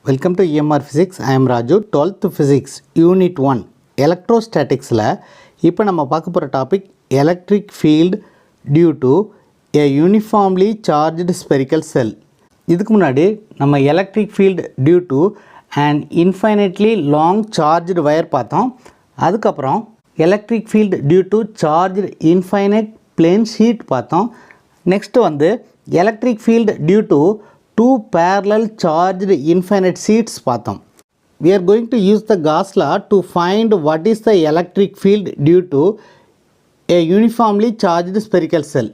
Welcome to EMR Physics. I am Raju, 12th Physics, Unit 1, Electrostaticsல இப்போ நம்ம பார்க்க போகிற topic electric field due to a uniformly charged spherical cell. இதுக்கு முன்னாடி நம்ம electric field due to an infinitely long charged wire பார்த்தோம். அதுக்கப்புறம் electric field due to charged infinite plane sheet பார்த்தோம். நெக்ஸ்ட் வந்து electric field due to two parallel charged infinite sheets பார்த்தோம். We are going to use the Gauss law to find what is the electric field due to a uniformly charged spherical cell.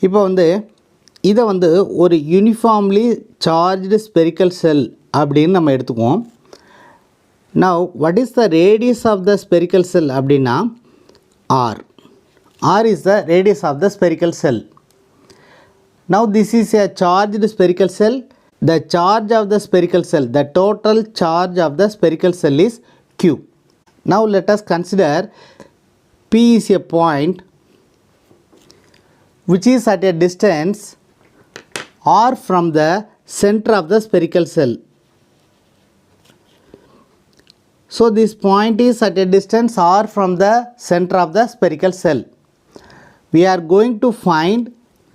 இப்போ வந்து இதை வந்து ஒரு uniformly charged spherical cell அப்படின்னு நம்ம எடுத்துக்குவோம். Now what is the radius of the spherical cell அப்படின்னா R. R is the radius of the spherical cell. Now this is a charged spherical cell. The charge of the spherical cell, the total charge of the spherical cell is Q. Now let us consider P is a point which is at a distance R from the center of the spherical cell. So this point is at a distance R from the center of the spherical cell. We are going to find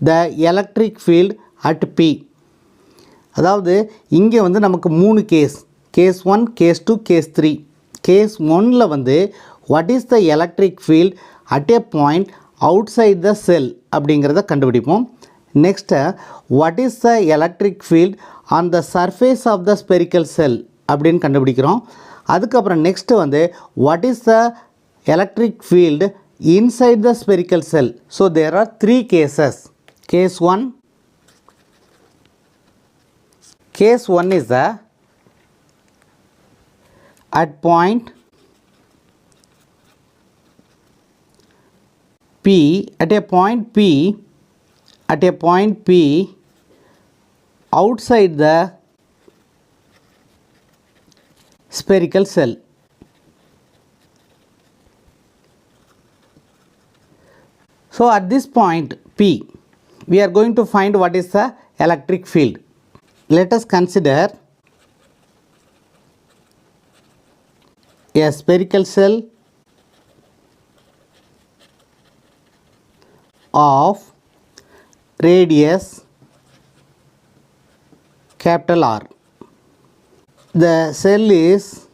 the electric field at P. அதாவது இங்கே வந்து நமக்கு மூணு case 1, case 2, case 3. Case 1ல வந்து what is the electric field at a point outside the cell அப்படிங்கிறத கண்டுபிடிப்போம். Next what is the electric field on the surface of the spherical cell அப்படின்னு கண்டுபிடிக்கிறோம். அதுக்கப்புறம் நெக்ஸ்ட்டு வந்து what is the electric field inside the spherical cell. So there are 3 cases. Case 1. Case 1 is the at point P, at a point P outside the spherical cell. So at this point P, we are going to find what is the electric field. Let us consider a spherical cell of radius capital R. The cell is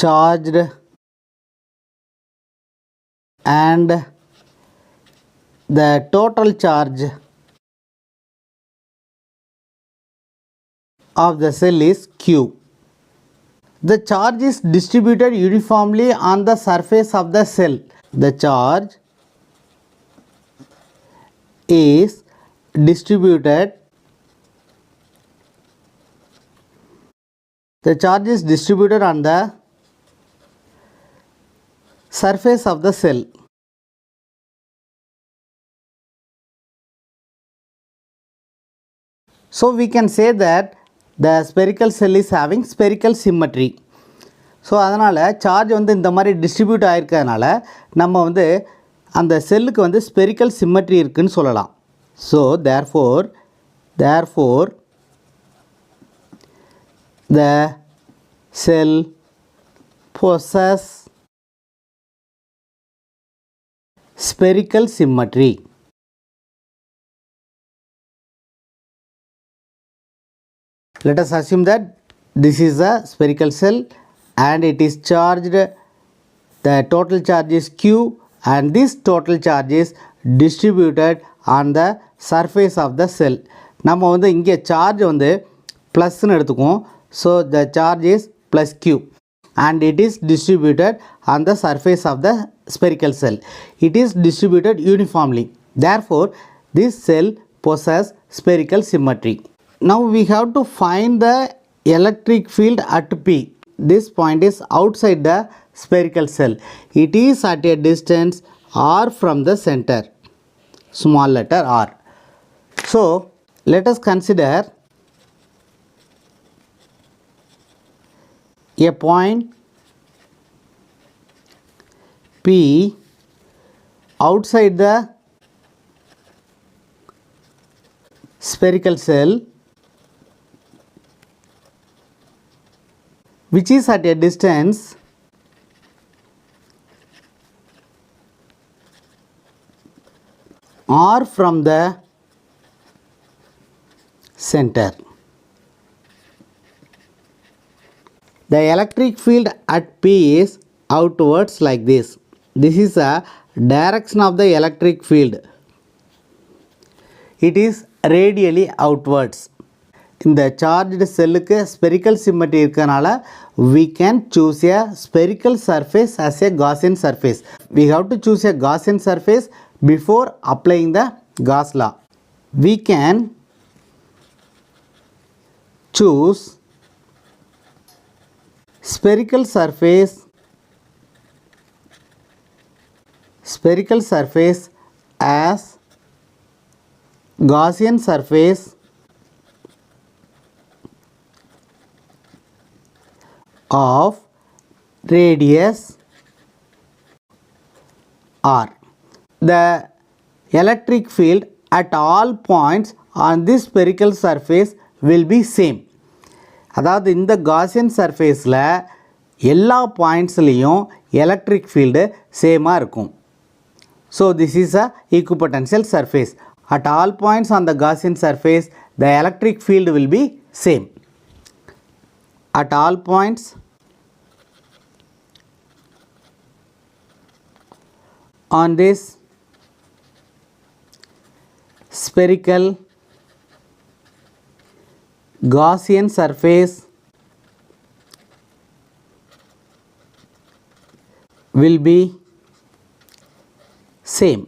charged and the total charge of the cell is Q. The charge is distributed uniformly on the surface of the cell. The charge is distributed. The charge is distributed on the surface of the cell. So we can say that the spherical cell is having spherical symmetry. So அதனால் charge வந்து இந்த மாதிரி distribute ஆகிருக்கிறதுனால நம்ம வந்து அந்த செல்லுக்கு வந்து spherical சிம்மட்ரி இருக்குதுன்னு சொல்லலாம். So therefore the sell possess spherical symmetry. Let us assume that this is a spherical cell and it is charged. The total charge is Q and this total charge is distributed on the surface of the cell. நம்ம வந்து இங்கே charge வந்து ப்ளஸ்ன்னு எடுத்துக்குவோம். So the charge is plus Q and it is distributed on the surface of the spherical cell. It is distributed uniformly. Therefore this cell possesses spherical symmetry. Now we have to find the electric field at P. This point is outside the spherical cell. It is at a distance R from the center, small letter r. So let us consider a point P outside the spherical cell which is at a distance r from the center. The electric field at P is outwards like this. This is the direction of the electric field. It is radially outwards. In the charged cell ku spherical symmetry இருக்கனால we can choose a spherical surface as a Gaussian surface. We have to choose a Gaussian surface before applying the Gauss law. We can choose spherical surface as Gaussian surface of radius r. The electric field at all points on this spherical surface will be same. அதாவது இந்த Gaussian surfaceல எல்லா பாயிண்ட்ஸ்லையும் electric field சேமாக இருக்கும். So this is a equipotential surface. At all points on the Gaussian surface, the electric field will be same. At all points on this spherical Gaussian surface will be same.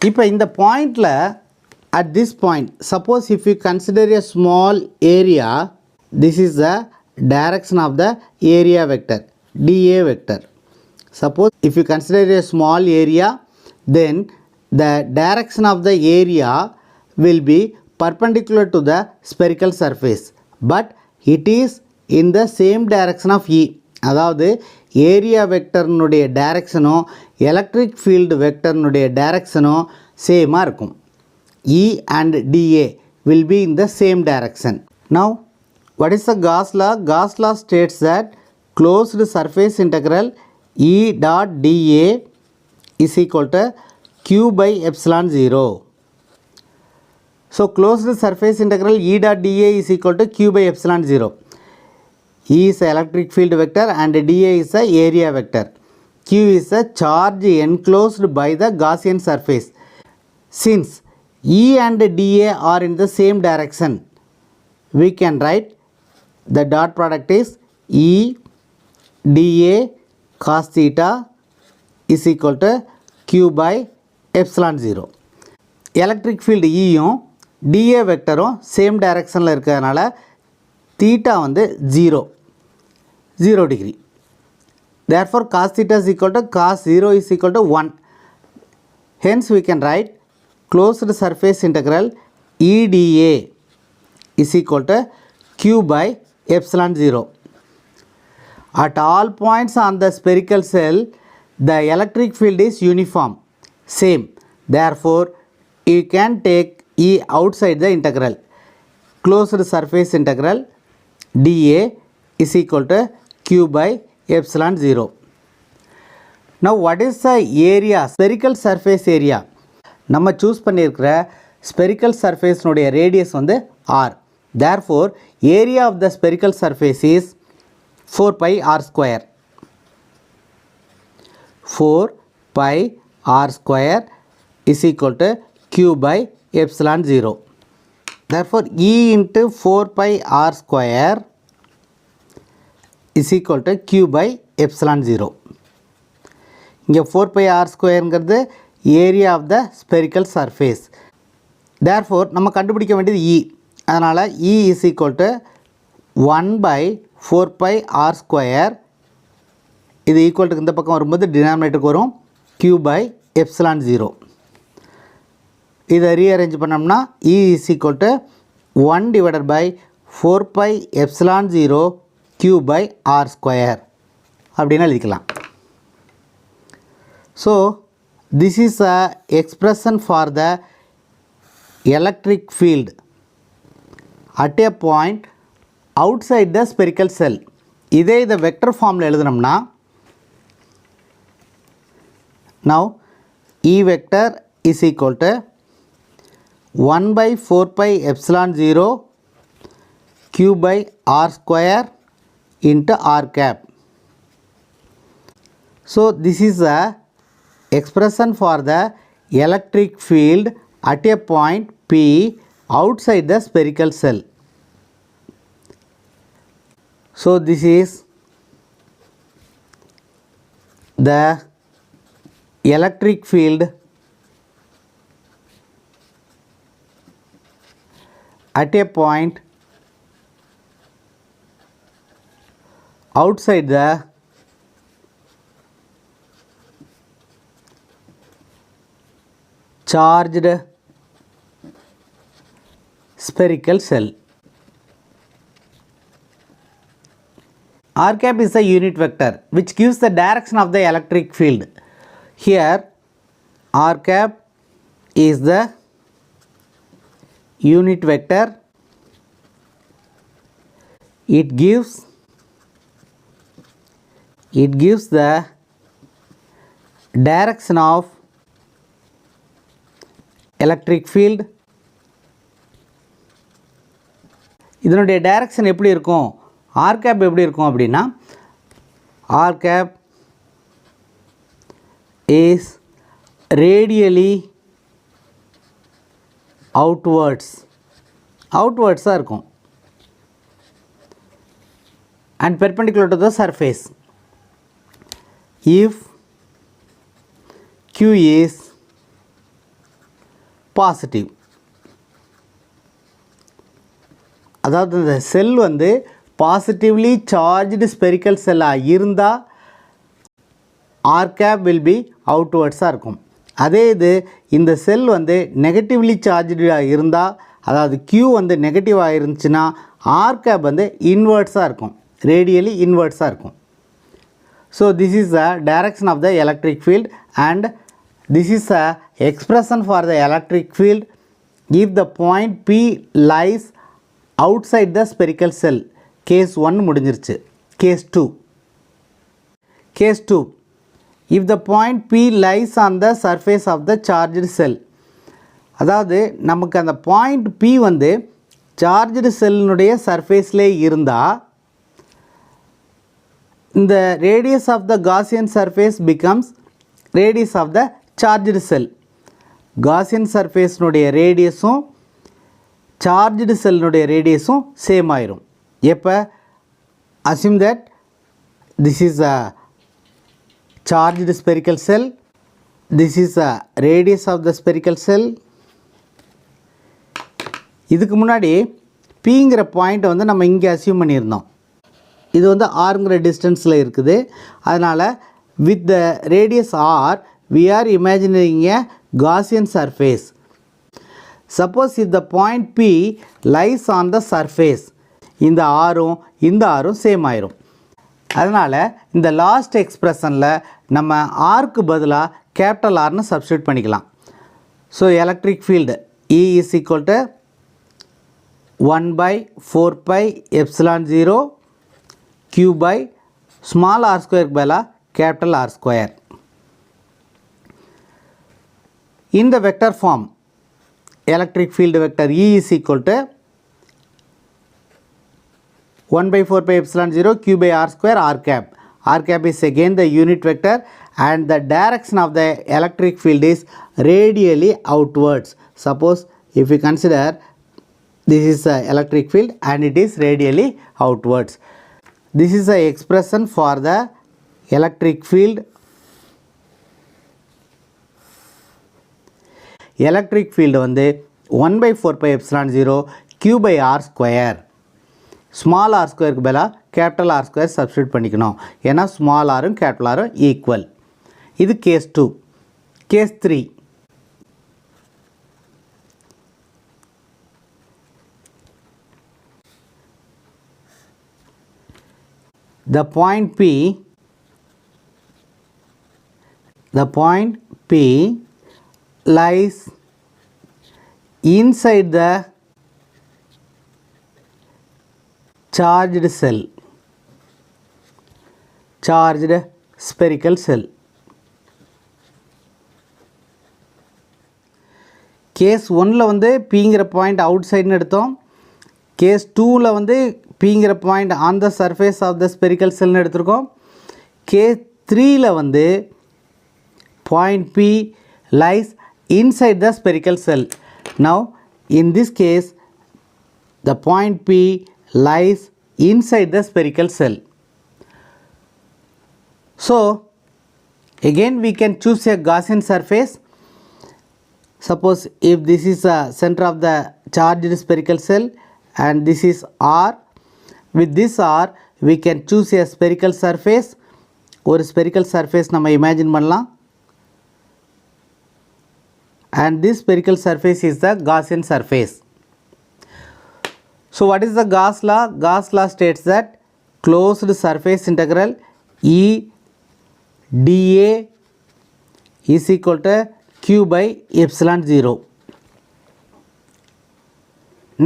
இப்போ இந்த பாயிண்டில் at this point, suppose if you consider a small area, this is the direction of the area vector, dA vector. Suppose if you consider a small area, then the direction of the area will be perpendicular to the spherical surface, but it is in the same direction of E. அதாவது area வெக்டர்னுடைய டைரக்ஷனும் electric field வெக்டர்னுடைய டைரக்ஷனும் சேமாக இருக்கும். E and dA will be in the same direction. Now what is the Gauss law? Gauss law states that closed surface integral E dot dA is equal to Q by epsilon 0. So closed surface integral E dot dA is equal to Q by epsilon 0. E is an electric field vector and dA is a area vector. Q is a charge enclosed by the Gaussian surface. Since E and dA are in the same direction, we can write the dot product is E dA cos theta is equal to Q by epsilon 0. Electric field Eயும் dA வெக்டரும் same டைரக்ஷனில் இருக்கிறதுனால theta வந்து 0 degree. Therefore cos theta is equal to cos 0 is equal to 1. Hence we can write closed surface integral EdA is equal to Q by epsilon 0. At all points on the spherical cell, the electric field is uniform, same. Therefore you can take E outside the integral. Closed surface integral dA is equal to Q by epsilon 0. Now what is the area? Spherical surface area. நம்ம choose பண்ணியிருக்கிற spherical surface நுடைய radius வந்து r. Therefore area of the spherical surface is 4 pi r square. 4 pi r square is equal to Q by epsilon 0. Therefore E into 4 pi r square is equal to Q by epsilon 0. இங்கே 4 pi r squareங்கிறது area of the spherical surface. Therefore நம்ம கண்டுபிடிக்க வேண்டியது E. அதனால் E is equal to 1 by 4 pi r square. இது equal to இந்த பக்கம் வரும்போது டினாமினேட்டருக்கு வரும் Q by epsilon 0. இதை ரீஅரேஞ்ச் பண்ணோம்னா E is equal to 1 divided by 4 pi epsilon 0 Q by r square அப்படின்னு எழுதிக்கலாம். So this is a expression for the electric field at a point outside the spherical cell. இதே இதை vector ஃபார்மில் எழுதுனோம்னா now E vector is equal to 1 by 4 pi epsilon 0 q by r square into r cap. So this is the expression for the electric field at a point P outside the spherical cell. So this is the electric field at a point outside the charged spherical cell. R cap is a unit vector which gives the direction of the electric field. Here R cap is the unit vector. It gives the direction of electric field. இதனுடைய direction எப்படி இருக்கும், R gap எப்படி இருக்கும் அப்படின்னா, R gap is radially அவுட்வர்ட்ஸாக இருக்கும் and perpendicular to the surface. If Q is positive, அதாவது இந்த செல் வந்து பாசிட்டிவ்லி சார்ஜ்டு ஸ்பெரிக்கல் செல்லாக இருந்தால் ஆர் கேப் வில் பி அவுட்வர்ட்ஸாக இருக்கும். அதே இது இந்த செல் வந்து நெகட்டிவ்லி சார்ஜாக இருந்தால், அதாவது Q வந்து நெகட்டிவாக இருந்துச்சுன்னா ஆர் கேப் வந்து இன்வெர்ட்ஸாக இருக்கும், ரேடியலி இன்வெர்ட்ஸாக இருக்கும். So this is the direction of the electric field and this is a expression for the electric field if the point P lies outside the spherical cell. Case 1 முடிஞ்சிருச்சு. Case 2. If the point P lies on the surface of the charged cell, அதாவது நமக்கு அந்த point P வந்து charged செல்லுடைய சர்ஃபேஸ்லே இருந்தால் இந்த radius of the Gaussian surface becomes radius of the charged cell. Gaussian surfaceனுடைய ரேடியஸும் charged செல்லுடைய ரேடியஸும் சேம் ஆயிரும். எப்போ assume that this is a charged spherical cell, this is a radius of the spherical cell. இதுக்கு முன்னாடி Pங்கிற பாயிண்ட்டை வந்து நம்ம இங்கே அசியூம் பண்ணியிருந்தோம். இது வந்து ஆர்ங்கிற டிஸ்டன்ஸில் இருக்குது. அதனால் with the radius R we are imagining a Gaussian surface. Suppose if the point P lies on the surface, இந்த ஆரும் சேம் ஆயிரும். அதனால் இந்த லாஸ்ட் எக்ஸ்பிரஷனில் நம்ம ஆர்க்கு பதிலாக கேபிட்டல் ஆர்னு சப்ஸ்டியூட் பண்ணிக்கலாம். So electric field E is equal to 1 by 4 pi epsilon 0 Q by small r square பதிலாக capital R square. In the vector form, electric field vector E is equal to 1 by 4 pi epsilon 0 Q by R square R cap. R cap is again the unit vector and the direction of the electric field is radially outwards. Suppose if we consider this is the electric field and it is radially outwards. This is the expression for the electric field. Electric field வந்து 1 by 4 pi epsilon 0 Q by R square. Small r square க்கு பதிலாக capital R square substitute பண்ணிக்கணும். ஏன்னா small rம் capital Rம் equal. இது case 2. Case 3. The point P lies inside the charged cell, charged spherical cell. Case 1ல் வந்து Pங்கிற point out சைடுன்னு எடுத்தோம். Case 2ல் வந்து Pங்கிற point on the surface of the spherical செல்னு எடுத்திருக்கோம். கேஸ் 3ல் வந்து point P lies inside the spherical cell. Now in this case the point P lies inside the spherical cell. So again we can choose a Gaussian surface. Suppose if this is the center of the charged spherical cell and this is R, with this R we can choose a spherical surface. ஒரு spherical surface நம்ம imagine பண்ணலாம். And this spherical surface is the Gaussian surface. So what is the Gauss law? Gauss law states that closed surface integral E dA is equal to Q by epsilon 0.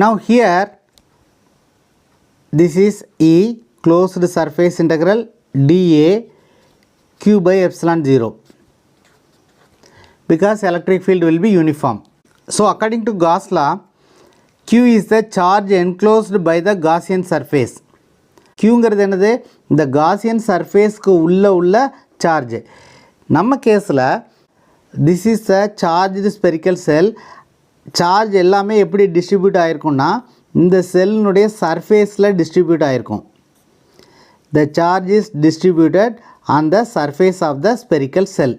Now here this is E closed surface integral dA Q by epsilon 0 because electric field will be uniform. So according to Gauss law, Q is the charge enclosed by the Gaussian surface. Qங்கிறது என்னது? இந்த Gaussian surfaceக்கு உள்ள charge. நம்ம கேஸில் this is a charged spherical cell. Charge எல்லாமே எப்படி distribute ஆகிருக்கும்னா இந்த செல்லுடைய சர்ஃபேஸில் distribute ஆகிருக்கும். The charge is distributed on the surface of the spherical cell.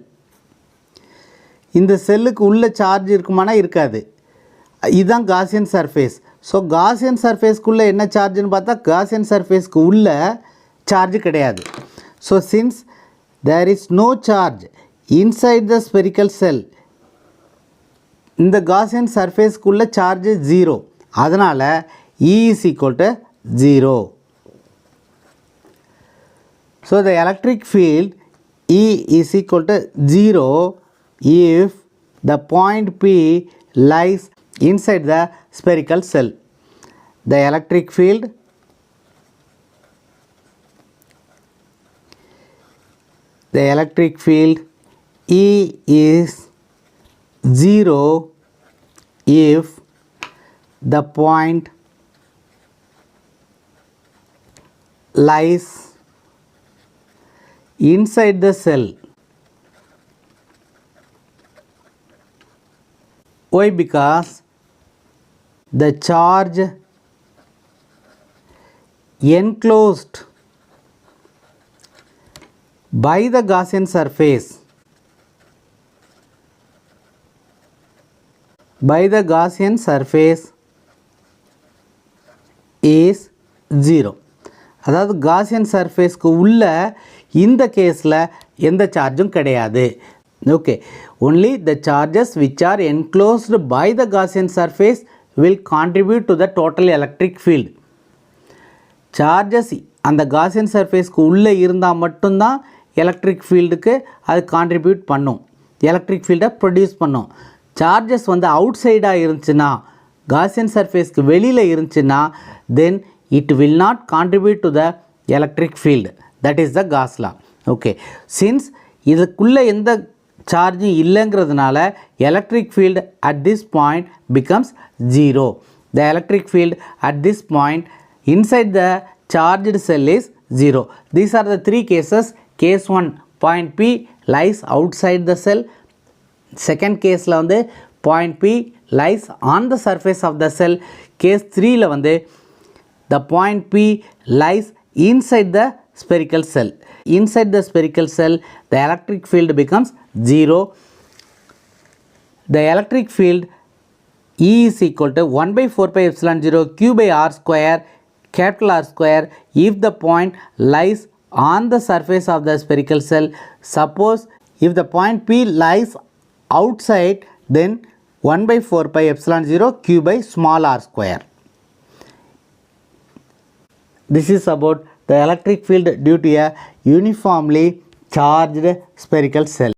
இந்த செல்லுக்கு உள்ள சார்ஜ் இருக்குமானா இருக்காது. இதுதான் காசியன் சர்ஃபேஸ். ஸோ காசியன் சர்ஃபேஸ்க்குள்ளே என்ன சார்ஜ்னு பார்த்தா காசியன் சர்ஃபேஸ்க்கு உள்ள சார்ஜ் கிடையாது. So since there is no charge inside the spherical cell, இந்த காசியன் சர்ஃபேஸ்க்குள்ள சார்ஜ் 0. அதனால் E is equal to 0. So the electric field E is equal to 0 if the point P lies inside the spherical cell. The electric field E is 0 if the point lies inside the cell. Why? Because the charge enclosed by the Gaussian surface is 0. அதாவது Gaussian சர்ஃபேஸ்க்கு உள்ள இந்த கேஸில் எந்த சார்ஜும் கிடையாது. Okay, only the charges which are enclosed by the Gaussian surface will contribute to the total electric field. Charges அந்த Gaussian சர்ஃபேஸ்க்கு உள்ளே இருந்தால் மட்டும்தான் எலக்ட்ரிக் ஃபீல்டுக்கு அது கான்ட்ரிபியூட் பண்ணும், எலக்ட்ரிக் ஃபீல்டை ப்ரொடியூஸ் பண்ணும். சார்ஜஸ் வந்து அவுட் சைடாக இருந்துச்சுன்னா, காசியன் சர்ஃபேஸ்க்கு வெளியில் இருந்துச்சுன்னா, தென் it will not contribute to the electric field. That is the Gauss law. Okay, since இதுக்குள்ளே எந்த சார்ஜும் இல்லைங்கிறதுனால electric field at this point becomes 0. The electric field at this point inside the charged cell is 0. These are the three cases. Case 1, point P lies outside the cell. Second caseல வந்து point P lies on the surface of the cell. Case 3ல வந்து the point P lies inside the spherical cell. Inside the spherical cell, the electric field becomes 0. The electric field E is equal to 1 by 4 pi epsilon 0 Q by R square, capital R square, if the point lies on the surface of the spherical cell. Suppose if the point P lies outside, then 1 by 4 pi epsilon 0 Q by small r square. This is about the electric field due to a uniformly charged spherical cell.